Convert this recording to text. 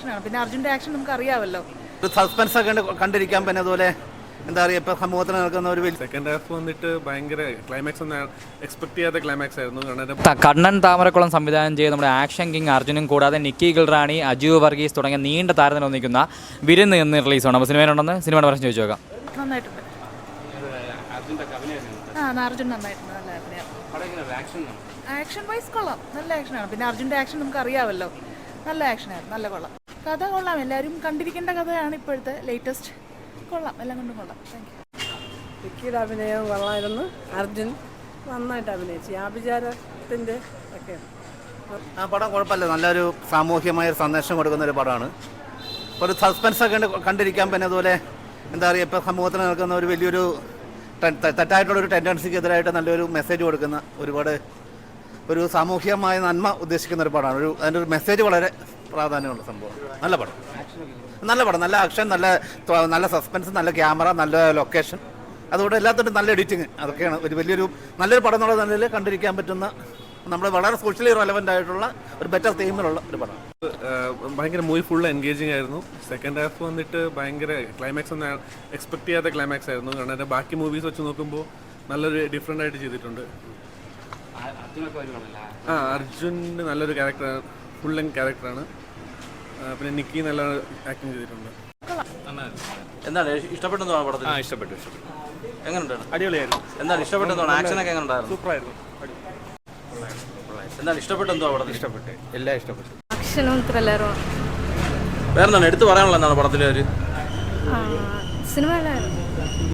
ആക്ഷനാണ്. പിന്നെ അർജുൻ്റെ ആക്ഷൻ നമുക്ക് അറിയാമല്ലോ. ഒരു സസ്പെൻസ് ഒക്കെ കണ്ടിരിക്കാൻ പിന്നെ അതുപോലെ എന്താ പറയുക, ഇപ്പം സമൂഹത്തിൽ നടക്കുന്ന ഒരു സെക്കൻഡ് ഹാഫ് വന്നിട്ട് ഭയങ്കര ക്ലൈമാക്സ് ഒന്നും എക്സ്പെക്ട് ചെയ്യാത്ത ക്ലൈമാക്സ് ആയിരുന്നു. കണ്ണൻ താമരക്കുളം സംവിധാനം ചെയ്ത് നമ്മുടെ ആക്ഷൻ കിങ് അർജുനും കൂടാതെ നിക്കി ഗിൽറാണി, അജു വർഗീസ് തുടങ്ങിയ നീണ്ട താരത്തിന് ഒന്നിക്കുന്ന വിരുന്ന് എന്ന് റിലീസാണ്. അപ്പോൾ സിനിമയിലുണ്ടെന്ന് സിനിമയുടെ പ്രശ്നം ചോദിച്ചു നോക്കാം. നന്നായിട്ടുണ്ട്. അർജുൻ നന്നായിട്ടുണ്ട്. നല്ല അഭിനയം. ആക്ഷൻ വൈസ് കൊള്ളാം. നല്ല ആക്ഷനാണ്. പിന്നെ അർജുൻ്റെ ആക്ഷൻ നമുക്ക് അറിയാമല്ലോ. നല്ല ആക്ഷനായിരുന്നു. നല്ല കൊള്ളാം. കഥ കൊള്ളാം. എല്ലാവരും കണ്ടിരിക്കേണ്ട കഥയാണ് ഇപ്പോഴത്തെ ലേറ്റസ്റ്റ്. കൊള്ളാം. എല്ലാം കൊണ്ടും കൊള്ളാം. Thank you. വിക്കിയുടെ അഭിനയം കൊള്ളായിരുന്നു. അർജുൻ നന്നായിട്ട് അഭിനയിച്ചു. ആഭിചാരത്തിൻ്റെ ഒക്കെയാണ്. ആ പടം കുഴപ്പമില്ല. നല്ലൊരു സാമൂഹ്യമായ ഒരു സന്ദേശം കൊടുക്കുന്ന ഒരു പടമാണ്. ഒരു സസ്പെൻസ് ഒക്കെ കണ്ടിരിക്കാൻ പിന്നെ അതുപോലെ എന്താ പറയുക, ഇപ്പം സമൂഹത്തിൽ നടക്കുന്ന ഒരു വലിയൊരു തെറ്റായിട്ടുള്ളൊരു ടെൻഡൻസിക്കെതിരായിട്ട് നല്ലൊരു മെസ്സേജ് കൊടുക്കുന്ന ഒരുപാട് ഒരു സാമൂഹ്യമായ നന്മ ഉദ്ദേശിക്കുന്ന ഒരു പടമാണ്. അതിൻ്റെ ഒരു മെസ്സേജ് വളരെ പ്രാധാന്യമുള്ള സംഭവം. നല്ല പടം, നല്ല ആക്ഷൻ, നല്ല സസ്പെൻസ്, നല്ല ക്യാമറ, നല്ല ലൊക്കേഷൻ, അതുകൊണ്ട് എല്ലാത്തിനും നല്ല എഡിറ്റിങ്. അതൊക്കെയാണ് നല്ലൊരു പടം എന്നുള്ള നിലയിൽ കണ്ടിരിക്കാൻ പറ്റുന്ന, നമ്മൾ വളരെ സോഷ്യലി റെലവൻ്റ് ആയിട്ടുള്ള ഒരു ബെറ്റർ തീമിലുള്ള ഒരു പടം. ഭയങ്കര മൂവി ഫുൾ എൻഗേജിങ് ആയിരുന്നു. സെക്കൻഡ് ഹാഫ് വന്നിട്ട് ഭയങ്കര ക്ലൈമാക്സ് ഒന്നും എക്സ്പെക്ട് ചെയ്യാത്ത ക്ലൈമാക്സ് ആയിരുന്നു. കാരണം ബാക്കി മൂവീസ് വെച്ച് നോക്കുമ്പോൾ നല്ലൊരു ഡിഫറെൻ്റ് ആയിട്ട് ചെയ്തിട്ടുണ്ട്. അർജുന് നല്ലൊരു ക്യാരക്ടറാണ്, ഫുൾ ലെങ്ത് ക്യാരക്ടറാണ്. പിന്നെ നിക്കി നല്ല ആക്ടിങ് ചെയ്തിട്ടുണ്ട്. എന്താണ് ഇഷ്ടപ്പെട്ടെന്നാണ് പടത്തിൽ? ഇഷ്ടപ്പെട്ടു. എങ്ങനെയുണ്ടാണ്? അടിപൊളിയായിരുന്നു. എന്താണ് ഇഷ്ടപ്പെട്ടെന്നാണ്? ആക്ഷനൊക്കെ എങ്ങനെയുണ്ടായിരുന്നു? സൂപ്പറായിരുന്നു. എന്താണ് ഇഷ്ടപ്പെട്ടെന്തോ പടത്തിൽ? ഇഷ്ടപ്പെട്ടു, എല്ലാം ഇഷ്ടപ്പെട്ടു. ആക്ഷനും ത്രില്ലറും. വേറെന്താണ് എടുത്തു പറയാനുള്ള? എന്താണ് പടത്തിലെ ഒരു സിനിമ